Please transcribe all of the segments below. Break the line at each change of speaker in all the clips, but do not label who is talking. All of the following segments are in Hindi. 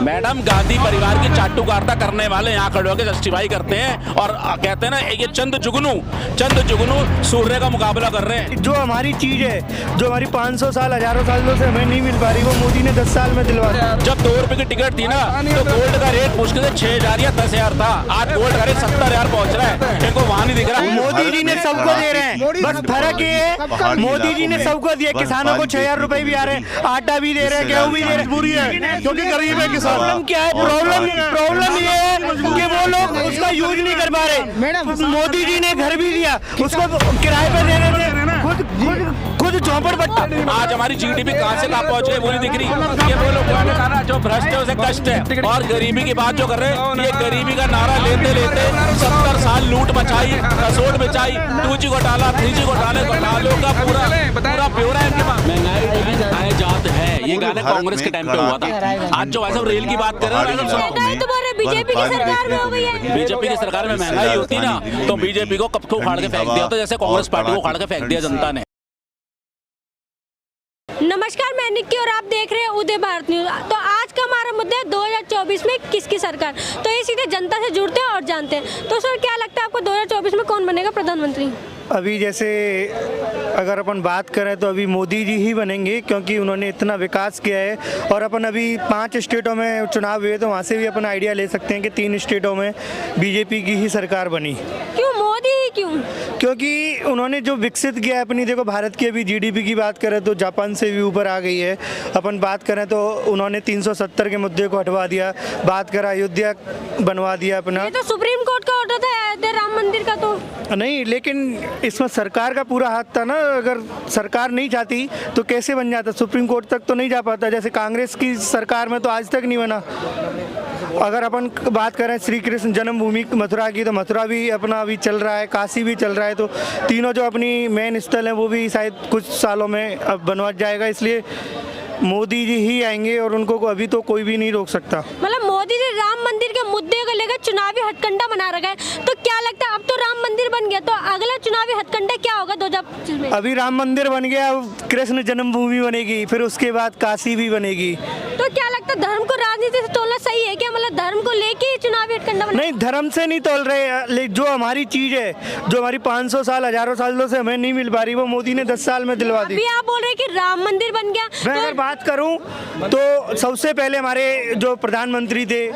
मैडम, गांधी परिवार की चाटुकारिता करने वाले यहाँ खड़े होकर जस्टिफाई करते हैं और कहते हैं ना ये चंद जुगनू सूर्य का मुकाबला कर रहे हैं।
जो हमारी चीज है, जो हमारी 500 साल हजारों सालों से हमें नहीं मिल पा रही, वो मोदी ने 10 साल में दिलवा दिया।
जब 2 रुपए की टिकट थी ना तो गोल्ड का रेट मुश्किल से 6,000 या 10,000 था। आज गोल्ड का रेट 70,000 पहुंच रहा है। इनको वहाँ नहीं दिख रहा।
मोदी जी ने सबको दे रहे हैं, बस फर्क ये है मोदी जी ने सबको दिया। किसानों को 6,000 रुपए भी आ रहे हैं, आटा भी दे रहे हैं, गेहूँ भी दे रहे हैं। बुरी है क्योंकि गरीब है किसान। प्रॉब्लम क्या है? प्रॉब्लम ये है कि वो लोग उसका यूज नहीं कर पा रहे। मोदी जी ने घर भी दिया, उसको किराए पे दे रहे थे, खुद झोपड़पट्टी।
आज हमारी जीडीपी कहाँ से कहाँ पहुंच गई वो नहीं दिख रही। ये वो लोग नारा जो भ्रष्ट है उसे कष्ट है, और गरीबी की बात जो कर रहे हैं, ये गरीबी का नारा लेते 70 साल लूट मचाई, कसोट मचाई, 2G घोटाला, 3G घोटालों का पूरा ब्यौरा है इनके पास। महंगाई जात है, ये गाना कांग्रेस के टाइम पे हुआ था। आज जो वैसे रेल की बात कर रहे हैं,
बीजेपी की सरकार में हो गई है।
बीजेपी की सरकार में महंगाई होती ना तो बीजेपी को कब को उखाड़ के फेंक दिया होता, जैसे कांग्रेस पार्टी को उखाड़ के फेंक दिया जनता ने।
नमस्कार, मैं निक्की और आप देख रहे हैं उदय भारत न्यूज। तो आज का हमारा मुद्दा है 2024 में किसकी सरकार। तो ये सीधे जनता से जुड़ते हैं और जानते हैं। तो सर, क्या लगता है आपको 2024 में कौन बनेगा प्रधानमंत्री?
अभी जैसे अगर अपन बात करें तो अभी मोदी जी ही बनेंगे, क्योंकि उन्होंने इतना विकास किया है। और अपन अभी 5 स्टेटों में चुनाव हुए तो वहाँ से भी अपन आइडिया ले सकते हैं कि 3 स्टेटों में बीजेपी की ही सरकार बनी।
क्यों मोदी ही क्यों?
क्योंकि उन्होंने जो विकसित किया है अपनी, देखो भारत की अभी जीडीपी की बात करें तो जापान से भी ऊपर आ गई है। अपन बात करें तो उन्होंने 370 के मुद्दे को हटवा दिया, बात करें अयोध्या बनवा दिया अपना।
ये तो सुप्रीम कोर्ट का ऑर्डर था अयोध्या राम मंदिर का। तो
नहीं, लेकिन इसमें सरकार का पूरा हाथ था ना। अगर सरकार नहीं चाहती तो कैसे बन जाता? सुप्रीम कोर्ट तक तो नहीं जा पाता। जैसे कांग्रेस की सरकार में तो आज तक नहीं बना। अगर अपन बात करें श्री कृष्ण जन्मभूमि मथुरा की, तो मथुरा भी अपना अभी चल रहा है, काशी भी चल रहा है। तो तीनों जो अपनी मेन स्थल हैं वो भी शायद कुछ सालों में अब बनवा जाएगा। इसलिए मोदी जी ही आएंगे और उनको अभी तो कोई भी नहीं रोक सकता।
मतलब मोदी जी राम मंदिर के मुद्दे को लेकर चुनावी हथकंडा बना रखा है। तो क्या लगता है अब तो राम मंदिर बन गया, तो अगला चुनावी हथकंडा क्या होगा 2025 में?
अभी राम मंदिर बन गया, कृष्ण जन्मभूमि बनेगी, फिर उसके बाद काशी भी बनेगी।
तो क्या लगता है धर्म को राजनीति से तोलना सही है क्या? मतलब धर्म को लेके चुनावी हथकंडा बना?
नहीं, धर्म से नहीं तोल रहे। जो हमारी चीज है, जो हमारी 500 साल हजारों सालों से हमें नहीं मिल पा रही, वो मोदी ने 10 साल में दिलवा दी।
अभी आप बोल रहे हैं कि राम मंदिर बन गया।
मैं अगर बात करूं तो सबसे पहले हमारे जो प्रधानमंत्री थे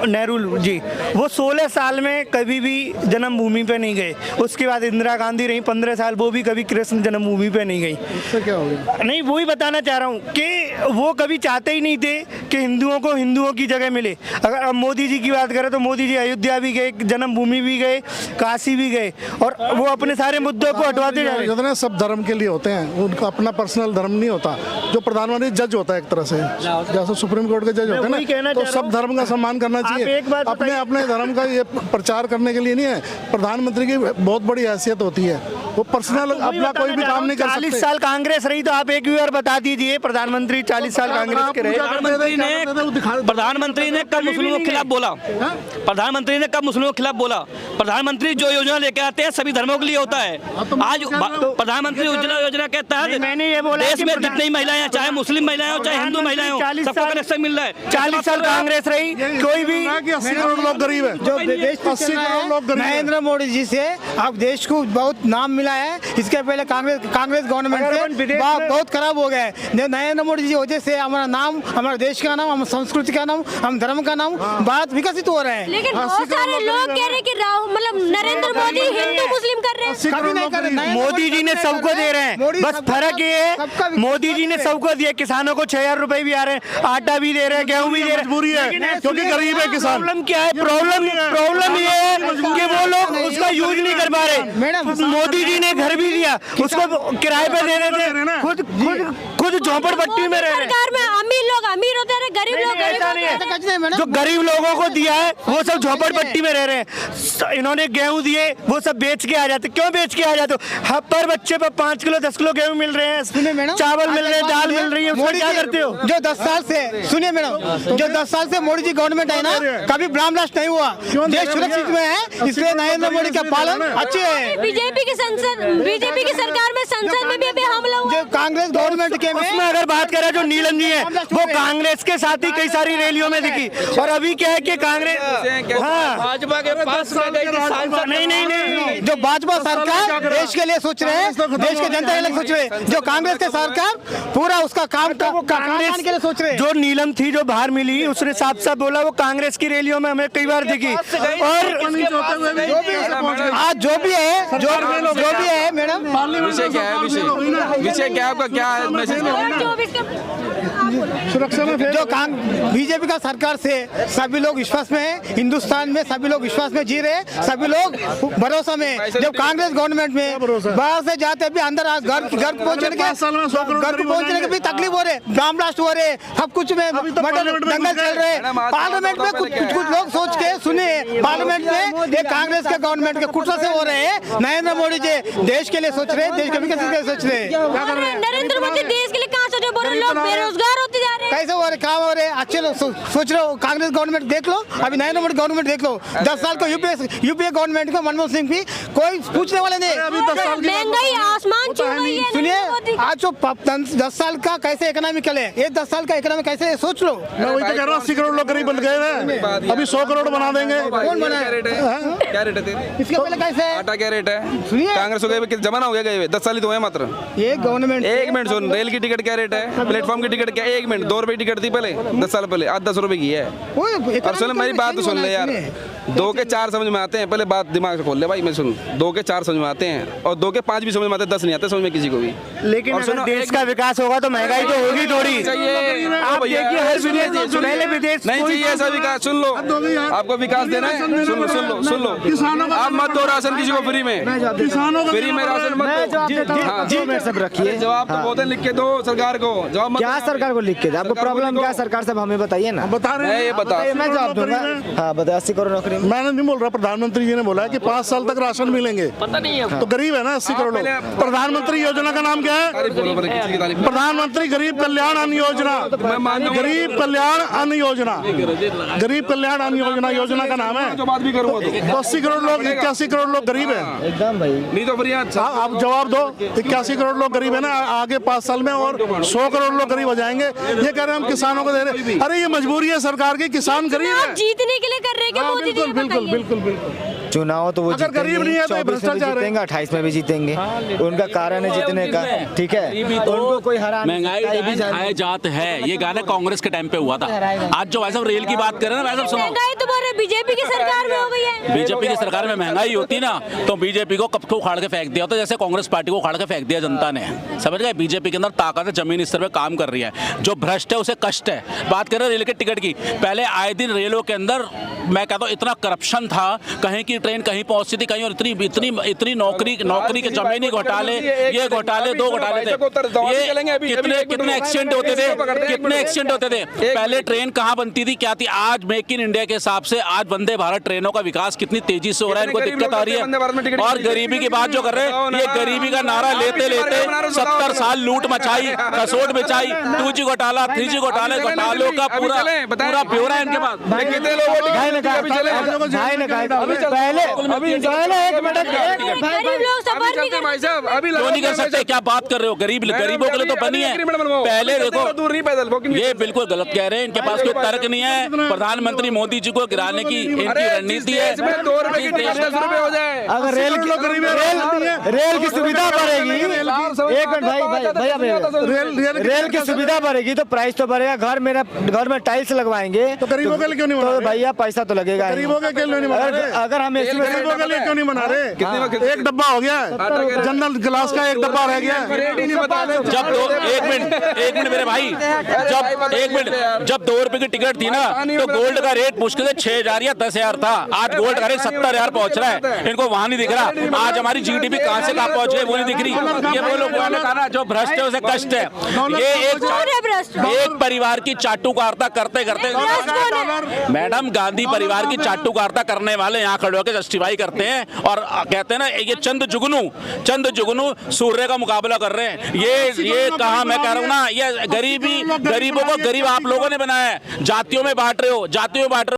नेहरू जी, वो 16 साल में कभी भी जन्मभूमि पे नहीं गए। उसके बाद इंदिरा गांधी रही 15 साल, वो भी कभी कृष्ण जन्मभूमि पे नहीं गई।
इससे क्या हो गया?
नहीं, वही बताना चाह रहा हूँ कि वो कभी चाहते ही नहीं थे कि हिंदुओं को हिंदुओं की जगह मिले। अगर अब मोदी जी की बात करें तो मोदी जी अयोध्या भी गए, जन्मभूमि भी गए, काशी भी गए, और वो अपने सारे मुद्दों को हटवाते जा रहे हैं।
जितने सब धर्म के लिए होते हैं, उनका अपना पर्सनल धर्म नहीं होता। जो प्रधानमंत्री जज होता है एक तरह से, जैसे सुप्रीम कोर्ट के जज होते हैं ना, तो सब धर्म का सम्मान करना चाहिए। अपने अपने धर्म का ये प्रचार करने के लिए नहीं है। प्रधानमंत्री की बहुत बड़ी हैसियत होती है, वो पर्सनल अपना कोई भी काम नहीं कर सकते।
40 साल कांग्रेस रही, तो आप एक भी बार बता दीजिए प्रधानमंत्री 40 साल कांग्रेस के रहे।
प्रधानमंत्री ने कब मुस्लिमों के खिलाफ बोला? प्रधानमंत्री ने कब मुस्लिमों के खिलाफ बोला? प्रधानमंत्री जो योजना लेके आते हैं सभी धर्मों के लिए होता है। आज प्रधानमंत्री उज्ज्वला योजना के तहत
मैंने ये बोला
देश में जितनी महिलाएं, चाहे मुस्लिम महिलाएं हो चाहे हिंदू महिलाएं हो, सबको कनेक्शन मिल रहा है।
40 साल कांग्रेस रही, कोई भी
80 करोड़ लोग गरीब है।
जो देश
80 करोड़ लोग गरीब है।
नरेंद्र मोदी जी से अब देश को बहुत नाम मिला है। इसके पहले कांग्रेस गवर्नमेंट से बहुत खराब हो गया है। नरेंद्र मोदी जी वजह से हमारा नाम, हमारे देश का नाम, हमारी संस्कृति का नाम, हम धर्म का नाम, भारत विकसित हो रहे हैं।
लेकिन बहुत सारे लोग कह रहे हैं कि मतलब नरेंद्र मोदी हिंदू मुस्लिम कर रहे हैं।
कभी नहीं कर रहे।
मोदी जी ने सबको दे रहे हैं, बस फर्क ये है मोदी जी ने सबको दिया। किसानों को 6,000 रुपए भी आ रहे हैं, आटा भी दे रहे हैं, गेहूँ भी दे रहे हैं।
मजबूरी है क्योंकि गरीब है किसान।
प्रॉब्लम क्या है? प्रॉब्लम ये है कि वो लोग उसका यूज नहीं कर पा रहे। मोदी जी ने घर भी दिया, उसको किराए पे दे रहे थे, खुद झोपड़पट्टी में रह रहे हैं।
सरकार में अमीर लोग अमीर होते हैं, गरीब लोग गरीब होते हैं।
जो गरीब लोगों को दिया है वो सब झोपड़पट्टी में रह रहे हैं। इन्होंने गेहूं दिए, वो सब बेच के आ जाते। क्यों बेच के आ जाते हो? पर बच्चे पर 5 किलो 10 किलो गेहूं मिल रहे हैं, चावल मिल रहे हैं, दाल मिल रही है, उसको क्या करते हो?
जो 10 साल से, सुनिए मैडम, जो 10 साल से मोदी जी गवर्नमेंट है ना, कभी बम ब्लास्ट नहीं हुआ। देश सुरक्षित में है, इसलिए नरेंद्र मोदी का पालन अच्छे है।
बीजेपी की सरकार में संसद में भी अभी हमला हुआ।
जो कांग्रेस गवर्नमेंट के
उसमें अगर बात करें जो नीलम जी है वो कांग्रेस के साथ ही कई सारी रैलियों में दिखी, और अभी क्या है कि कांग्रेस
भाजपा के पास
नहीं
जो भाजपा सरकार देश के लिए सोच रहे हैं, देश के जनता के लिए सोच रहे हैं, जो कांग्रेस के सरकार पूरा उसका काम कांग्रेस के लिए सोच रहे हैं।
जो नीलम थी जो बाहर मिली उसने साफ साफ बोला वो कांग्रेस की रैलियों में हमें कई बार दिखी, और
आज जो भी है मैडम,
विषय क्या है, विषय क्या है आपका, क्या है मैसेज?
सुरक्षा में
जो बीजेपी का सरकार से सभी लोग विश्वास में है, हिंदुस्तान में सभी लोग विश्वास में जी रहे हैं, सभी लोग भरोसा में। जब कांग्रेस गवर्नमेंट में बाहर से जाते भी अंदर घर पहुंचने के भी तकलीफ हो रहे, बम ब्लास्ट हो रहे, सब कुछ में दंगल चल रहे। पार्लियामेंट में कुछ लोग सोच के सुने, पार्लियामेंट में ये कांग्रेस के गवर्नमेंट के कुछ से हो रहे हैं। नरेंद्र मोदी जी देश के लिए सोच रहे हैं, देश के विकास के लिए सोच रहे हैं।
नरेंद्र मोदी देश के लिए कहाँ सोच रहे हैं? लोग बेरोजगार होते जा रहे हैं।
कैसे हो रहे, काम हो रहे, अच्छे लोग सोच रहे हो। कांग्रेस गवर्नमेंट देख लो, अभी नरेंद्र मोदी गवर्नमेंट देख लो, 10 साल को यूपीए गवर्नमेंट को मनमोहन सिंह भी कोई पूछने वाले नहीं।
महंगाई आसमान छू गई है।
सुनिए, आज जो 10 साल का कैसे इकोनॉमी चले, ये 10 साल का इकोनॉमी कैसे सोच लो।
मैं वही तो कह रहा हूँ, 80 करोड़ लोग गरीब बन गए हैं, अभी 100 करोड़ बना देंगे।
कौन बना
क्या रेट है? क्या रेट है तेरे?
इसके पहले कैसे
आटा क्या रेट है?
सुनिए,
कांग्रेस हो गए जमाना हो गया, 10 साल ही तो है मात्र।
ये गवर्नमेंट
एक मिनट सुन, रेल की टिकट क्या रेट है, प्लेटफॉर्म की टिकट क्या? 1 मिनट 2 रुपए टिकट थी पहले, 10 साल पहले, आज 10 रुपए की है। और सुन मेरी बात तो सुन ले यार, 2 के 4 समझ में आते हैं, पहले बात दिमाग से खोल ले भाई। मैं सुन, 2 के 4 समझ में आते हैं, और 2 के 5 भी समझ में आते हैं, 10 नहीं आते समझ में किसी को भी।
लेकिन अगर देश का विकास होगा तो महंगाई तो होगी थोड़ी। आप देखिए, पहले विदेश
नहीं चाहिए ऐसा विकास। सुन लो, आपको विकास देना है, सुन लो, आप मत दो राशन किसी को फ्री में, फ्री में राशन मत दो।
जी मैं सब रखिए,
जवाब तो बहुत है, लिख के दो सरकार को। जवाब मत
क्या सरकार को लिख के दे, आपको प्रॉब्लम क्या सरकार से हमें बताइए ना।
बता रहे हैं,
ये बता,
मैं जवाब दूंगा। हाँ बताइए, 80 करोड़ नौकरी।
मैंने नहीं बोल रहा, प्रधानमंत्री जी ने बोला है कि 5 साल तक राशन मिलेंगे।
पता नहीं है
तो गरीब है ना 80 करोड़ लोग। प्रधानमंत्री योजना का नाम क्या है? प्रधानमंत्री गरीब कल्याण अन्न योजना, गरीब कल्याण अन्न योजना, गरीब कल्याण अन्न योजना योजना का नाम है।
जो बात भी करूँगा
तो 80 करोड़ लोग, 81 करोड़ लोग गरीब है।
एकदम भाई,
नहीं तो बढ़िया।
आप जवाब दो, 81 करोड़ लोग गरीब है ना, आगे 5 साल में और 100 करोड़ लोग गरीब हो जाएंगे। ये कह रहे हैं हम किसानों को दे रहे, अरे ये मजबूरी है सरकार की, किसान गरीब
आप
है।
जीतने के लिए कर रहे हैं क्या मोदी जी?
बिल्कुल।
चुनाव तो वो
अगर गरीब नहीं है तो
24 में भी
भ्रष्टाचार है।
जीतेंगे, 28 में भी जीतेंगे, उनका कारण है जीतने का, ठीक है। उनको कोई हरा
महंगाई आए जात है, ये गाना कांग्रेस के टाइम पे हुआ था। आज जो वैसे रेल की बात करें ना, वैसे सुनो,
महंगाई तो बोल रहे बीजेपी की सरकार में हो गई है।
बीजेपी की सरकार में महंगाई होती ना तो बीजेपी को कब को उखाड़ के फेंक दिया होता, जैसे कांग्रेस पार्टी को उखाड़ के फेंक दिया जनता ने। समझ गए, बीजेपी के अंदर ताकत है, जमीन स्तर पे काम कर रही है। जो भ्रष्ट है उसे कष्ट है। बात करें रेल के टिकट की, पहले आए दिन रेलों के अंदर मैं कहता हूँ इतना करप्शन था, कहीं की ट्रेन कहीं पहुंचती थी कहीं, और इतनी नौकरी के जमीनी घोटाले, ये घोटाले 2 घोटाले थे। ये कितने एक्सीडेंट होते थे, पहले ट्रेन कहाँ बनती थी, क्या थी। आज मेक इन इंडिया के हिसाब से आज वंदे भारत ट्रेनों का विकास कितनी तेजी से हो रहा है, इनको दिक्कत आ रही है। और गरीबी की बात जो कर रहे हैं, ये गरीबी का नारा लेते 70 साल लूट मचाई, कसोट मचाई, 2G घोटाला, 3G घोटाले, घोटालों का पूरा ब्यौरा है इनके पास। क्यों नहीं कर सकते, क्या बात कर रहे हो? गरीबों के लिए तो बनी है। पहले देखो, ये बिल्कुल गलत कह रहे हैं, इनके पास कोई तर्क नहीं है। प्रधानमंत्री मोदी जी को गिराने की इनकी रणनीति है।
अगर रेल की सुविधा बढ़ेगी, एक मिनट भाई, रेल की सुविधा बढ़ेगी तो प्राइस तो बढ़ेगा। घर में टाइल्स लगवाएंगे
तो गरीबों के लिए क्यों नहीं बना रहे?
भैया पैसा तो लगेगा।
गरीबों के लिए नहीं बना रहे?
अगर हम
गरीबों के लिए क्यों नहीं बना रहे? एक डब्बा हो गया, जनरल गिलास का एक डब्बा रह गया।
जब एक मिनट मेरे भाई, जब 2 रुपए की टिकट थी ना तो गोल्ड का रेट मुश्किल से 6,000 या 10,000 था। आज गोल्ड का रेट 70,000 पहुंच रहा है। इनको वहां नहीं दिख रहा। आज हमारी जीडीपी कहां से कहां पहुंच रही है वो नहीं दिख रही। ये वो लोग ने कहा ना, जो भ्रष्ट है उसे कष्ट है। ये एक परिवार की चाटुकारिता करते मैडम, गांधी परिवार की चाटुकारिता करने वाले यहाँ खड़े होकर जस्टिफाई करते हैं और कहते हैं ना ये चंद जुगनू सूर्य का मुकाबला कर रहे हैं। ये कहा, मैं कह रहा हूँ ना, ये गरीबों को गरीब आप लोगों ने बनाया है। जातियों में बांट रहे हो।